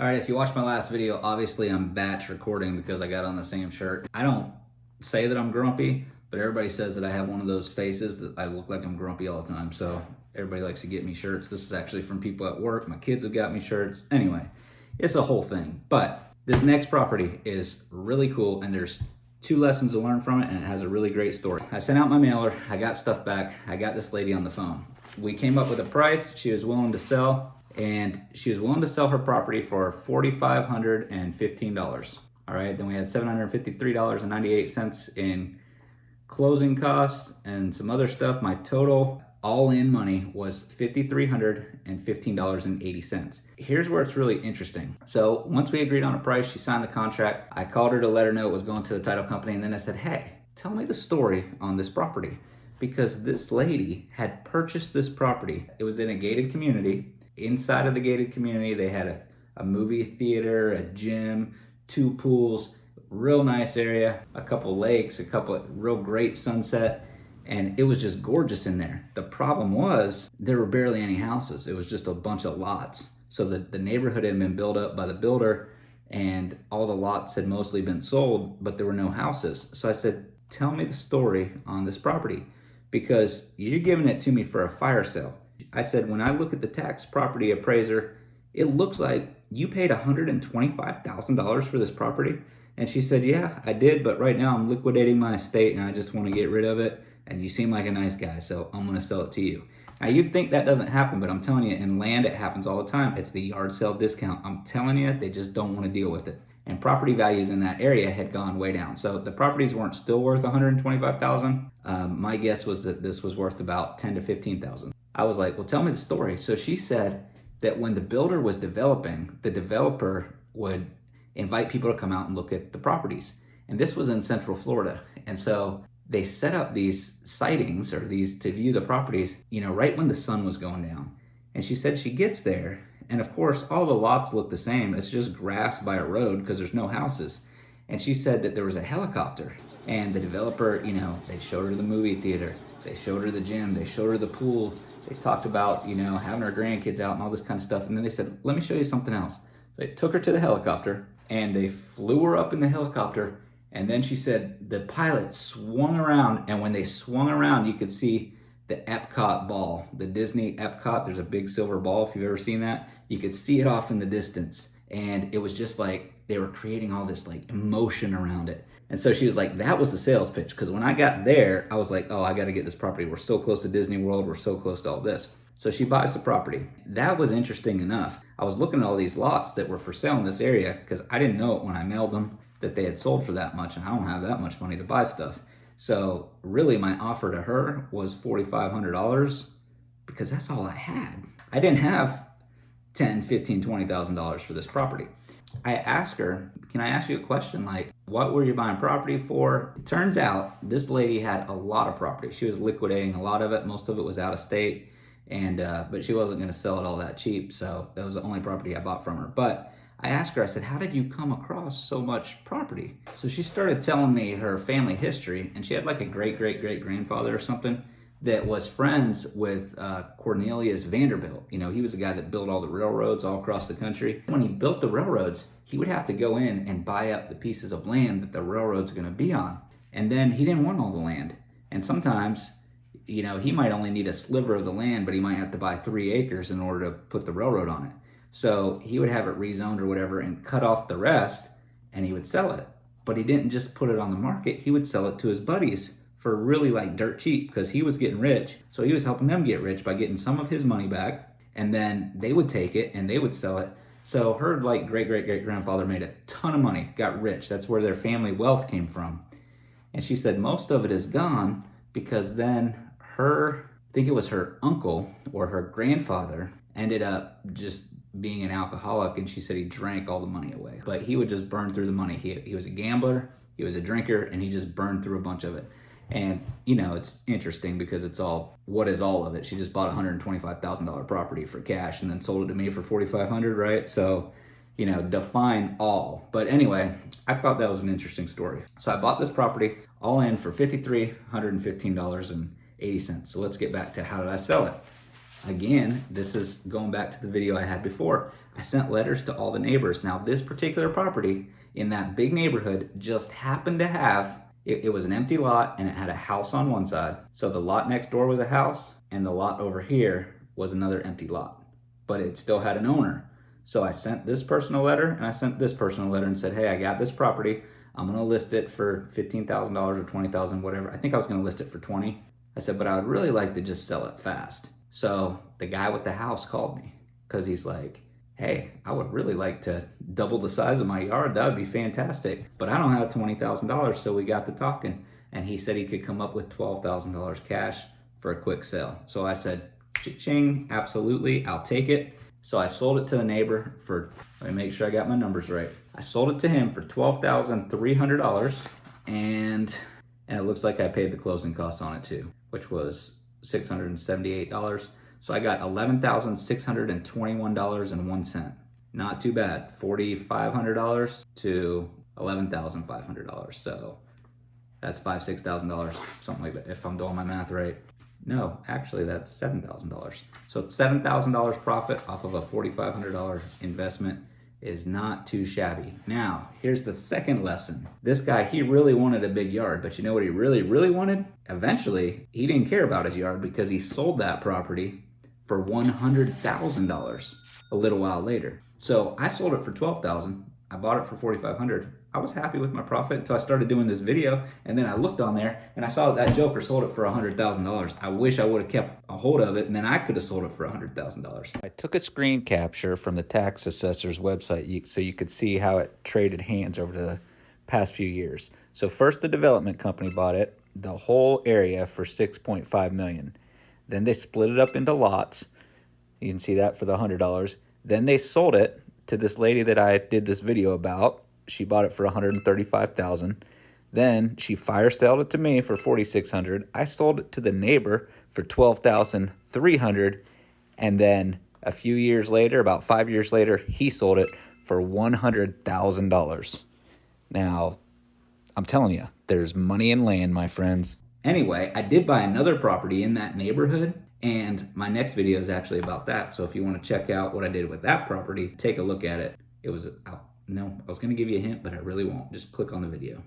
All right, if you watched my last video, obviously I'm batch recording because I got on the same shirt. I don't say that I'm grumpy, but everybody says that I have one of those faces that I look like I'm grumpy all the time. So everybody likes to get me shirts. This is actually from people at work. My kids have got me shirts. Anyway, it's a whole thing. But this next property is really cool, and there's two lessons to learn from it, and it has a really great story. I sent out my mailer, I got stuff back, I got this lady on the phone. We came up with a price she was willing to sell, and she was willing to sell her property for $4,515. All right, then we had $753.98 in closing costs and some other stuff. My total all-in money was $5,315.80. Here's where it's really interesting. So once we agreed on a price, she signed the contract. I called her to let her know it was going to the title company, and then I said, hey, tell me the story on this property, because this lady had purchased this property. It was in a gated community. Inside of the gated community, they had a movie theater, a gym, 2 pools, real nice area, a couple lakes, a couple real great sunset, and it was just gorgeous in there. The problem was there were barely any houses. It was just a bunch of lots. So the neighborhood had been built up by the builder, and all the lots had mostly been sold, but there were no houses. So I said, tell me the story on this property, because you're giving it to me for a fire sale. I said, when I look at the tax property appraiser, it looks like you paid $125,000 for this property. And she said, yeah, I did, but right now I'm liquidating my estate and I just want to get rid of it. And you seem like a nice guy, so I'm going to sell it to you. Now, you'd think that doesn't happen, but I'm telling you, in land, it happens all the time. It's the yard sale discount. I'm telling you, they just don't want to deal with it. And property values in that area had gone way down. So the properties weren't still worth $125,000. My guess was that this was worth about $10,000 to $15,000. I was like, well, tell me the story. So she said that when the builder was developing, the developer would invite people to come out and look at the properties. And this was in Central Florida. And so they set up these sightings, or these to view the properties, right when the sun was going down. And she said she gets there, and of course, all the lots look the same. It's just grass by a road because there's no houses. And she said that there was a helicopter, and the developer, they showed her the movie theater, they showed her the gym, they showed her the pool. They talked about, having her grandkids out and all this kind of stuff. And then they said, let me show you something else. So they took her to the helicopter, and they flew her up in the helicopter. And then she said the pilot swung around, and when they swung around, you could see the Epcot ball, the Disney Epcot. There's a big silver ball, if you've ever seen that. You could see it off in the distance. And it was just like they were creating all this like emotion around it. And so she was like, that was the sales pitch. Because when I got there, I was like, oh, I got to get this property. We're so close to Disney World. We're so close to all this. So she buys the property. That was interesting enough. I was looking at all these lots that were for sale in this area because I didn't know it when I mailed them that they had sold for that much. And I don't have that much money to buy stuff. So really my offer to her was $4,500 because that's all I had. I didn't have $10,000, $15,000, $20,000 for this property. I asked her, can I ask you a question? Like, what were you buying property for? It turns out this lady had a lot of property. She was liquidating a lot of it. Most of it was out of state, and but she wasn't going to sell it all that cheap. So that was the only property I bought from her. But I asked her, I said, how did you come across so much property? So she started telling me her family history, and she had like a great-great-great-grandfather or something that was friends with Cornelius Vanderbilt. He was the guy that built all the railroads all across the country. When he built the railroads, he would have to go in and buy up the pieces of land that the railroad's gonna be on. And then he didn't want all the land. And sometimes, he might only need a sliver of the land, but he might have to buy 3 acres in order to put the railroad on it. So he would have it rezoned or whatever and cut off the rest, and he would sell it. But he didn't just put it on the market, he would sell it to his buddies for really like dirt cheap because he was getting rich. So he was helping them get rich by getting some of his money back, and then they would take it and they would sell it. So her like great-great-great-grandfather made a ton of money, got rich. That's where their family wealth came from. And she said most of it is gone because then I think it was her uncle or her grandfather, ended up just being an alcoholic, and she said he drank all the money away. But he would just burn through the money. He was a gambler, he was a drinker, and he just burned through a bunch of it. And, it's interesting because what is all of it? She just bought a $125,000 property for cash and then sold it to me for $4,500, right? So, define all. But anyway, I thought that was an interesting story. So I bought this property all in for $5,315.80. So let's get back to how did I sell it? Again, this is going back to the video I had before. I sent letters to all the neighbors. Now, this particular property in that big neighborhood just happened to have, it was an empty lot and it had a house on one side. So the lot next door was a house and the lot over here was another empty lot, but it still had an owner. So I sent this person a letter and I sent this person a letter and said, hey, I got this property. I'm gonna list it for $15,000 or $20,000, whatever. I think I was gonna list it for 20. I said, but I would really like to just sell it fast. So the guy with the house called me because he's like, hey, I would really like to double the size of my yard. That would be fantastic. But I don't have $20,000. So we got to talking and he said he could come up with $12,000 cash for a quick sale. So I said, cha-ching, absolutely, I'll take it. So I sold it to the neighbor for, let me make sure I got my numbers right. I sold it to him for $12,300 and it looks like I paid the closing costs on it too, which was $678. So I got $11,621.01. Not too bad. $4,500 to $11,500. So that's $5,000, $6,000, something like that, if I'm doing my math right. No, actually that's $7,000. So $7,000 profit off of a $4,500 investment is not too shabby. Now, here's the second lesson. This guy, he really wanted a big yard, but you know what he really, really wanted? Eventually, he didn't care about his yard because he sold that property for $100,000 a little while later. So I sold it for $12,000. I bought it for $4,500. I was happy with my profit until I started doing this video, and then I looked on there and I saw that Joker sold it for $100,000. I wish I would have kept a hold of it, and then I could have sold it for $100,000. I took a screen capture from the tax assessor's website so you could see how it traded hands over the past few years. So first the development company bought it, the whole area, for $6.5 million. Then they split it up into lots. You can see that for the $100. Then they sold it to this lady that I did this video about. She bought it for $135,000. Then she fire sold it to me for $4,600. I sold it to the neighbor for $12,300. And then a few years later, about 5 years later, he sold it for $100,000. Now, I'm telling you, there's money in land, my friends. Anyway, I did buy another property in that neighborhood, and my next video is actually about that. So if you want to check out what I did with that property, take a look at it. It was, no, I was going to give you a hint, but I really won't. Just click on the video.